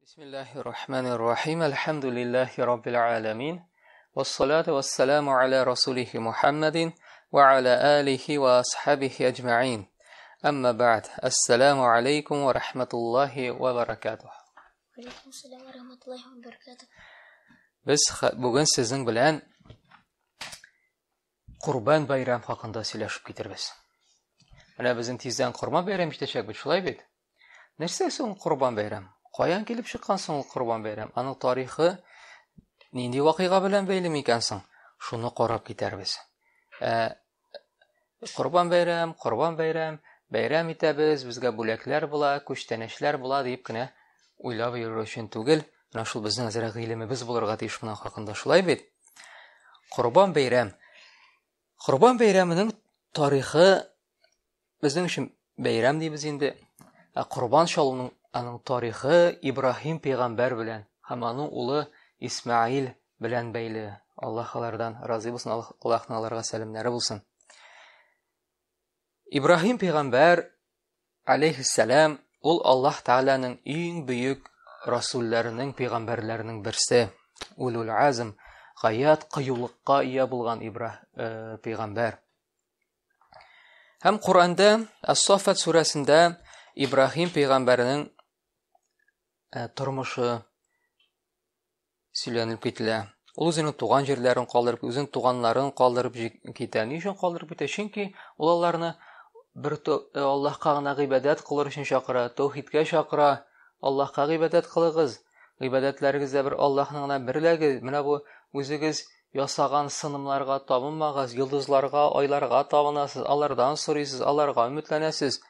Bismillahirrahmanirrahim. Elhamdülillahi Rabbil alemin. Vessalatu vesselamu ala Rasulihi Muhammedin ve ala alihi ve ashabihi ecma'in. Amma ba'd. Esselamu aleykum ve rahmetullahi ve berekatuh. Aleykümselam ve rahmetullahi ve berekatuh. Biz bugün sizin bilen Kurban bayram hakkında söyleşip getirbiz. Ana bizim tizden Kurban bayram iştecek şulay bit. Nerse o Kurban bayram? Qayan kelip çıqqansın ol Kurban bayram? Anın tarihi nindi vaqiga bilen beyli mikansin? Şunu qarab keterbiz. Kurban bayram itabiz, bizga bo'laklar bula, ko'chtanishlar bula deyip kine uylab yurishun tugil. Mana shu bizning nazara g'ilimiz bo'lirga tegish bilan haqida shulay bit. Kurban bayramining tarihi bizning uchun bayram deymiz endi. Kurban shaluning aның tarihi İbrahim peygamber bilen, hem aның ulu İsmail bilen beyli. Allah'lardan razı olsun, Allah'ın alarga selamları bulsun. İbrahim peygamber aleyhisselam ol Allah Teala'nın en büyük rasullerinin, peygamberlerinin birisi. Ulul azm, gayet kıyılıkka iya bulgan peygamber. Hem Kur'an'da As-Saffat suresinde İbrahim peygamberinin turmuşu söylenip ketile. Ol özünün tuğan yerlerini kaldırıp, özünün tuğanlarını kaldırıp kete. Niçin kaldırıp kete? Çünkü olanlarını bir Allah'a gına ibadet kılır için şakıra, tevhidke şakıra, Allah'a ibadet kılığız. İbadetlerimizde bir Allah'ın birlegi. Mine bu özünüz yasagan sınımlarga tapınmağız, yıldızlarga, aylarga tapınasız, Allah'dan soruyorsunuz, Allah'a ümitlenesiz.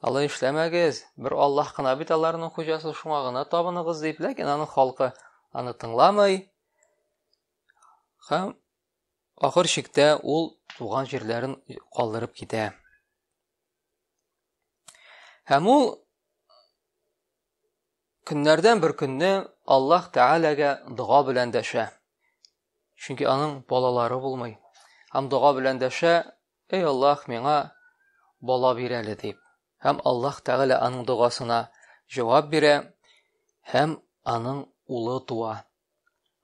Allah işlemegiz, bir Allah kına bit Allah'ın hocası şumağına tabınığız deyip, lakin anın halkı anı tınlamay. Hem ahır şikte ol tuğan yerlerin kaldırıp gide. Hem ol günlerden bir günni Allah Teala'ga dua bilen deşe. Çünkü anın balaları bulmay. Hem dua bilen deşe, ey Allah mena bala bireli deyip. Hem Allah Teala anın duasına cevap bire, hem anın ulu dua.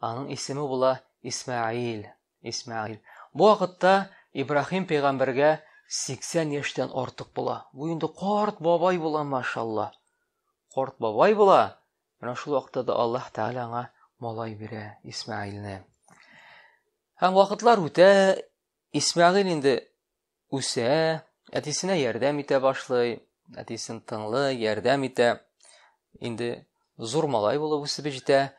Anın ismi bula İsmail. Bu vakitte İbrahim peygamberge 80 yaştan artık bula. Bu yönde kort babay bula maşallah. Kort babay bula. Mana şu vakitte de Allah Teala'na malay bire İsmail'ne. Hem vakitler öte İsmail indi üse, etisine yardım ite başlay. Etisin tınlı yardım ite. İndi zor malay bulup üse becite.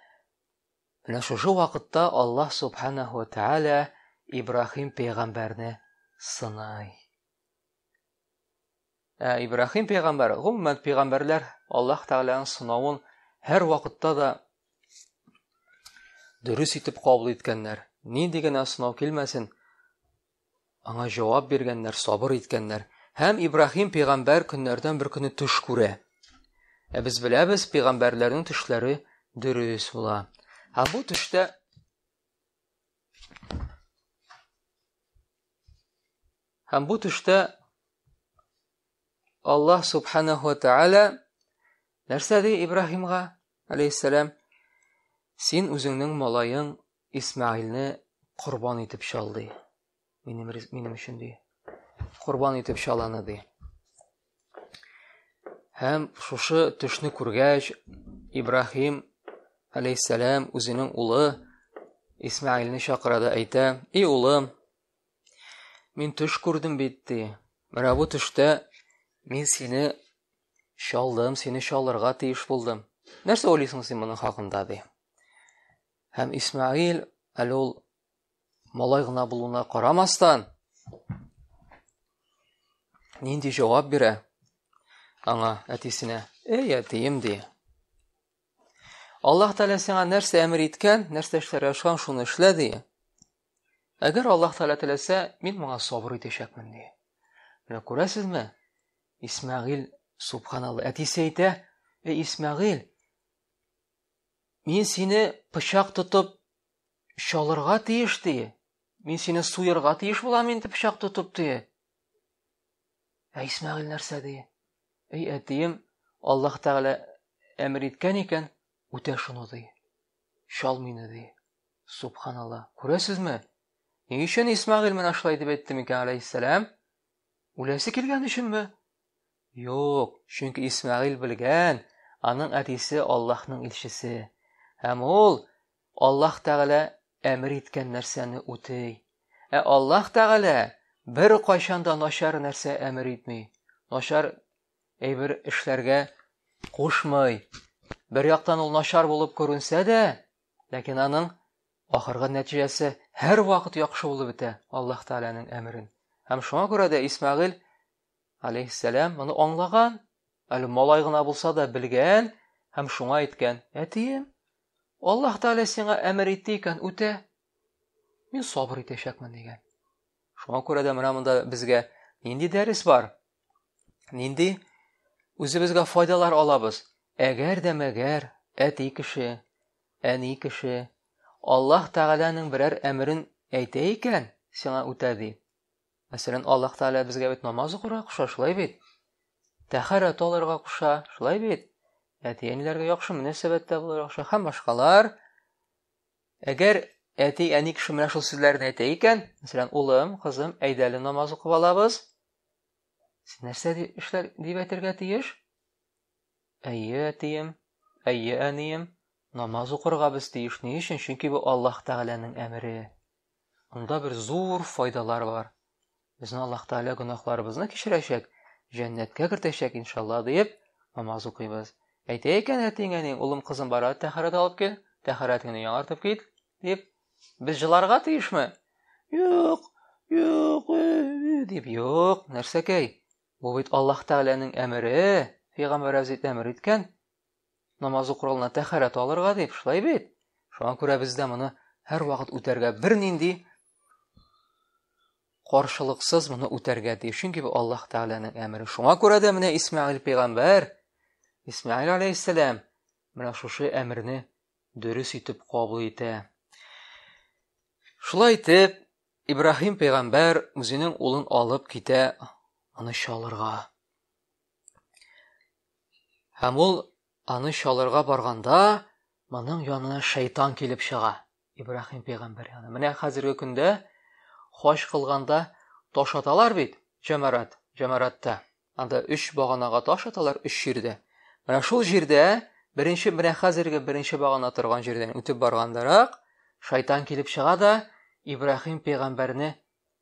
Ana şu vakitte Allah Subhanahu ve Teala İbrahim peygamberini sınay. İbrahim peygamber, gümmen peygamberler Allah Teala'nın sınavın her vakitte da dürüst itip kabul etkenler. Ne degene sınav kelmesin? Ana cevap bergenler, sabır etkenler. Hem İbrahim peygamber günlerden bir günü tuş kure. Biz bilemiz peygamberlerin tuşları dürüst bula. Hem bu tuşta Allah Subhanahu ve Teala nerse dey İbrahim'e aleyhisselam, sen özünün malayın İsmail'ni kurban etip şaldı. Benim için dey. Kurban etip şalanı dey. Hem şuşu tuşni kurgaç İbrahim aleyhisselam özünün ulu İsmail'ni şakırada ayta, ey ulum, men tuş kurdum bitti. Mana bu tuşta men seni şaldım, seni şalırga teyiş buldum. Nerse oylaysın sen bunun hakkında dey. Hem İsmail ol malay gına buluna qaramastan nindi cevap bire ana etisine, ey etiyim dey. Allah Teala sana nerse emir etken, nerse işler yaşan şunu işle dey. Eğer Allah Teala tilese, men bana sabır etecekmin dey. Buna görəsiz mi? İsmail subhanallah etisi eyte, ey İsmail, men seni bıçak tutup şalırga teyiş dey. Men seni suyırga teyiş bulam endi bıçak tutup dey. Ey İsmail nerse dey? Ey etiyim, Allah Teala emir etken iken, үтә шуны ди. Шал мине ди. Субханалла. Күрәсезме? Ни өчен Исмәгыйль менә шулай дип әйтте микән алейһиссалам? Үләсе килгән өченме? Юк, чөнки Исмәгыйль белгән, аның әтисе Аллаһның илчесе. Һәм ул Аллаһ Тәгалә әмер иткән нәрсәне үтәй. Аллаһ Тәгалә бер кайчан да начар нәрсә әмер итми. Начар әйбер эшләргә кушмый. Бер яктан ул начар булып күренсә дә, ләкин аның ахыргы нәтиҗәсе һәр вакыт яхшы булып бетә Аллаһ Тәгаләнең әмерен. Һәм шуңа күрә дә Исмәгыйль алейһиссалам моны аңлаган, әле малай гына булса да белгән һәм шуңа әйткән: "Әтием, Аллаһ Тәгалә сиңа әмер итте икән, үтә. Мин сабыр итәчәкмен" дигән. Шуңа күрә дә менә монда безгә нинди дәрес бар? Нинди үзебезгә файдалар алабыз? Әгәр дә мәгәр әти кеше, әни кеше Аллаһ Тәгаләнең берәр әмерен әйтә икән, сиңа үтә ди. Мәсәлән, Аллаһ Тәгалә безгә бит намаз укырга куша, шулай бит. Тәһарәт алырга куша, шулай бит. Әти-әниләргә яхшы мөнәсәбәттә булырга куша һәм башкалар. Әгәр әти, әни кеше менә шул сүзләрне әйтә икән, мәсәлән, улым, кызым, әйдәле намаз укып алабыз. Син нәрсә эшләр дип әйтергә тиеш? Әйе, әтием, әйе, әнием, намаз укырга без тиеш. Ни өчен? Чөнки бу Аллаһ Тәгаләнең әмере. Анда бер зур файдалар бар. Безне Аллаһ Тәгалә гөнаһларыбызны кичерәчәк, җәннәткә кертәчәк иншалла дип намаз укыйбыз. Әйтә икән әтиңә: "Улым, кызым, бара тәһарәт алып кил, тәһарәтеңне яңартып кит" дип, без җыларга тиешме? Юк, юк, дип, юк, нәрсәкәй? Бу бит Аллаһ Тәгаләнең әмере. Пәйгамбәр әзит әмер иткән. Намаз укырга, тәһарәт алырга дип, шулай бит. Шуңа күрә бездә моны һәр вакыт үтәргә, бер нинди каршылыксыз моны үтәргә тиеш. Чөнки бу Аллаһ Тәгаләнең әмере. Шуңа күрә дә менә Исмәгыйль пәйгамбәр, Исмәгыйль алейһиссалам менә шушы әмерне дөрес итеп кабул итә. Шулай итеп, Ибраһим пәйгамбәр үзенең улын алып китә аны чалырга. Һәм ул аны чалырга барганда, моның янына шайтан килеп чыга. Ибраһим пәйгамбәр янына. Менә хәзерге көндә хаҗ кылганда таш аталар бит, җәмәратта. Анда 3 баганага таш аталар 3 җирдә. Менә шул җирдә менә хәзерге беренче багана торган җирдән үтеп баргандарак шайтан килеп чыга да Ибраһим пәйгамбәрне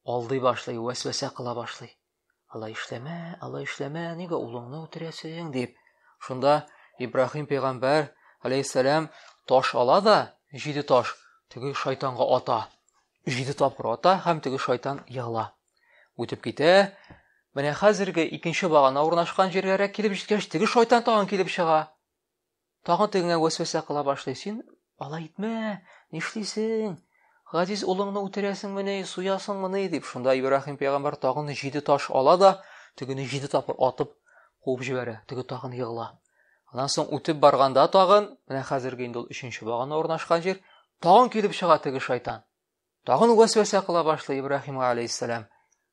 алдый башлый, вәсвәсә кыла башлый. Алай эшләмә, нигә улыңны үтерәсең дип. Шунда Ибраһим пәйгамбәр алейһиссалам таш ала да, 7 таш теге шайтанга ата. 7 тапкыр ата һәм теге шайтан яла. Үтеп китә. Менә хәзерге икенче багана урнашкан җиргә килеп җиткәч, теге шайтан тагын килеп чыга. Тагын тегеңә вәсвәсә кыла башлый. Син алай итмә, нишлисең? Газиз улыңны үтерәсеңме, суясыңмы дип. Шунда Ибраһим пәйгамбәр тагын 7 таш ала да, тегене 7 тапкыр атып куып җибәрә. Теге тагын егыла. Аннан соң үтеп барганда тагын, менә хәзерге инде ул 3нче багана урнашкан җир, тагын килеп чыга теге шайтан. Тагын вәсвәсә кыла башлый Ибраһимга алейһиссалам.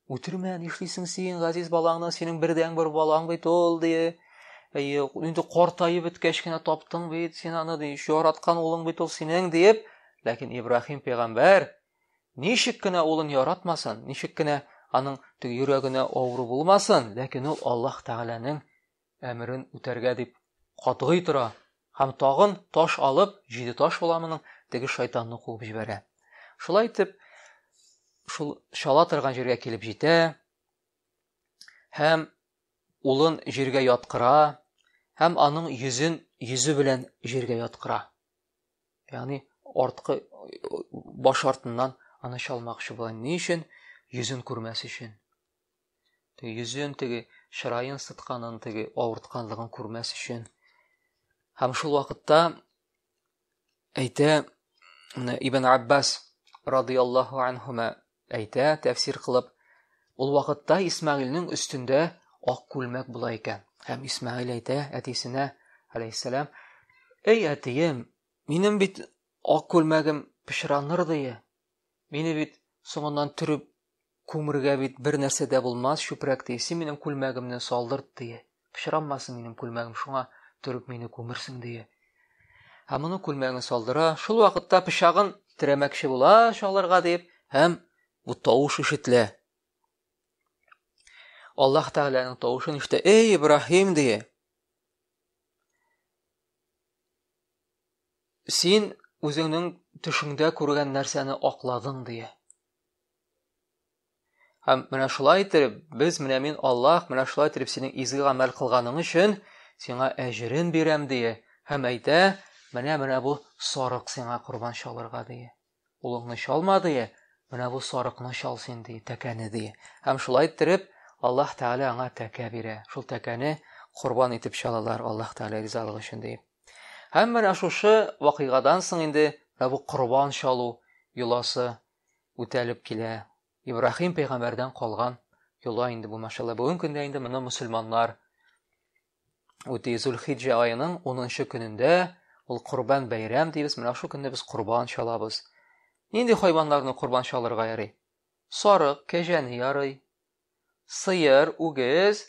Үтермә, нишлисең син, газиз балаңны, синең бердән-бер балаң бит ул ди. Инде картайып беткәч кенә таптың бит, син аны ди, яраткан улың бит ул синең дип. Ләкин Ибраһим пәйгамбәр ничек кенә улын яратмасын, ничек кенә аның йөрәгенә авыру булмасын, ләкин ул Аллаһ Тәгаләнең әмерен үтәргә дип катгый тора. Һәм тагын таш алып, 7 таш буламының теге шайтанны куып җибәрә. Шулай итеп, шул шала торган җиргә килеп җитә. Һәм улын җиргә яткыра, һәм аның йөзе белән җиргә яткыра. Ягъни арткы баш артыннан аны чалмакчы була. Ни өчен? Йөзен күрмәс өчен. Теге йөзен, теге чырайын сытканын, теге авыртканлыгын күрмәс өчен. Һәм шул вакытта әйтә Ибн Аббас радиллаһу анһума әйтә, тәфсир кылып, ул вакытта Исмәгыйльнең өстендә ак күлмәк була икән. Һәм Исмәгыйль әйтә әтисенә алейһиссалам: "Эй әтием, минем бит ак күлмәгем пешраныр ди. Мине бит соңыннан төреп күмергә бит бер нәрсә дә булмас, чүпрәк ди. Син минем күлмәгемне салдырт ди. Пешранмасын минем күлмәгем, шуңа төреп мине күмерсең ди." Һәм моны күлмәгенә салдыра. Шул вакытта пычагын терәмәкче була шалырга дип, һәм бу тавыш ишетелә. Аллаһ Тәгаләнең тавышын ишетә: "Эй Ибраһим" дие. Син үзеңнең төшеңдә күргән нәрсәне акладың дие. Һәм менә шулай итеп, без мин Аллаһ менә шулай итеп синең изге гамәл кылганың өчен сиңа әҗрен бирәм дие. Һәм әйтә: "Менә бу сарык сиңа курбан чалырга дие. Улыңны чалма дие, менә бу сарыкны чал син дие, тәкәне дие." Һәм шулай итеп Аллаһ Тәгалә аңа тәкә бирә. Шул тәкәне курбан итеп чалалар Аллаһ Тәгалә ризалыгы өчен дип. Һәм менә шушы вакыйгадан соң инде бу курбан чалу юласы үтәлеп килә. Ибраһим пәйгамбәрдән калган юла инде бу, машалла. Бүген көндә инде моны мусульманнар Зулхиджа аеның 10-нчы көнендә ул курбан бәйрәм дибез. Менә шул көндә без курбан чалабыз. Нинди хайваннарны курбан чалырга ярый? Сарык, кәҗәне ярый. Сыер, үгез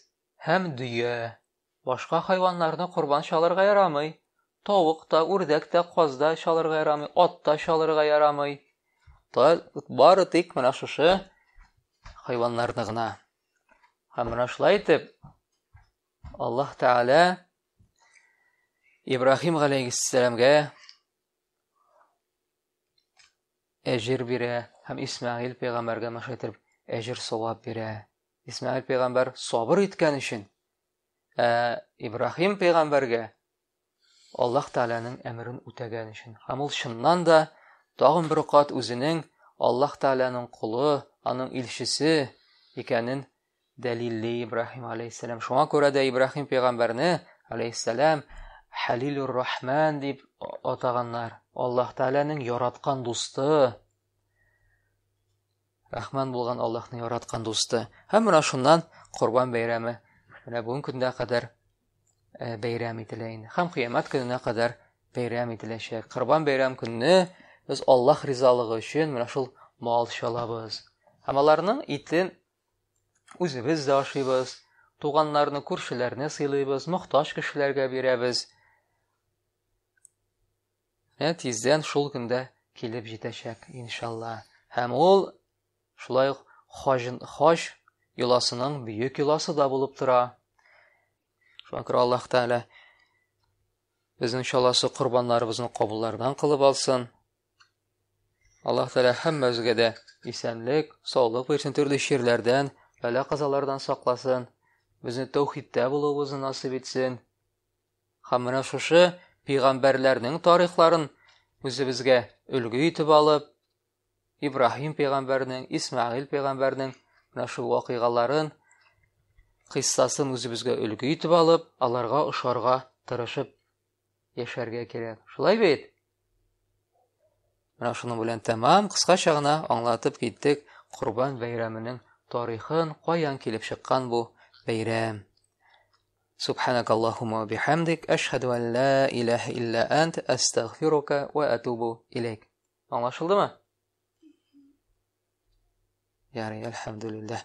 һәм дөя. Башка хайваннарны курбан чалырга ярамый. Тавык та, үрдәк тә, каз да чалырга ярамый, ат та чалырга ярамый. Бары тик менә шушы хайваннарны гына. Һәм менә шулай итеп Аллаһ Тәгалә Ибраһим галәйһиссәламгә әҗр бирә һәм Исмәгыйль пәйгамбәргә мәшәйтеп әҗр савап бирә. Исмәгыйль пәйгамбәр сабыр иткән өчен, Ибраһим пәйгамбәргә Аллаһ Тәгаләнең әмрен үтәгән өчен. Һәм ул чыннан да тагын бер кат үзенең Аллаһ Тәгаләнең кулы, аның илчесе икәнен дәлилле Ибраһим алейһиссәлам. Шуңа күрә дә Ибраһим пәйгамбәрне алейһиссәлам Халилур Рахман дип атаганнар. Аллаһ Тәгаләнең яраткан дусты. Рахман булган Аллаһның яраткан дусты. Һәм менә шуннан курбан бәйрәме менә бүген көндә кадәр бәйрәм ителә инде. Һәм кыямәт көненә кадәр бәйрәм ителәчәк. Курбан бәйрәм көнне без Аллаһ ризалыгы өчен менә шул мал чалабыз. Һәм аларның итен үзебез дә ашыйбыз. Туганнарны, күршеләрне сыйлыйбыз, мохтаҗ кешеләргә бирәбез. Тиздән шул көндә килеп җитәчәк иншалла. Һәм ул шулай хаҗ юласының бөек юласы да булып тора. Шуңа күрә Аллаһ Тәгалә безнең чаласы курбаннарыбызны кабуллардан кылып алсын. Аллаһ Тәгалә һәммәбезгә дә исәнлек, саулык бирсен, төрле ширләрдән, бәла-казалардан сакласын. Безне тәүхидтә булуыбызны насыйп итсен. Һәм менә шушы пәйгамбәрләрнең тарихларын үзебезгә өлге итеп алып, Ибраһим пәйгамбәрнең, Исмәгыйль пәйгамбәрнең менә шул вакыйгаларын, кыйссасын үзебезгә өлге итеп алып, аларга ошарга тырышып яшәргә кирәк. Шулай бит? Менә шуның белән тәмам кыскача гына аңлатып киттек Курбан бәйрәменең тарихын, каян килеп чыккан бу бәйрәм. Субханакаллахумма ва бихамдик, ашһаду ан ла илаха илля ант, астагфирука ва атубу илейк. Аңлашылдымы? Ярый, әлхәмдүлилләх.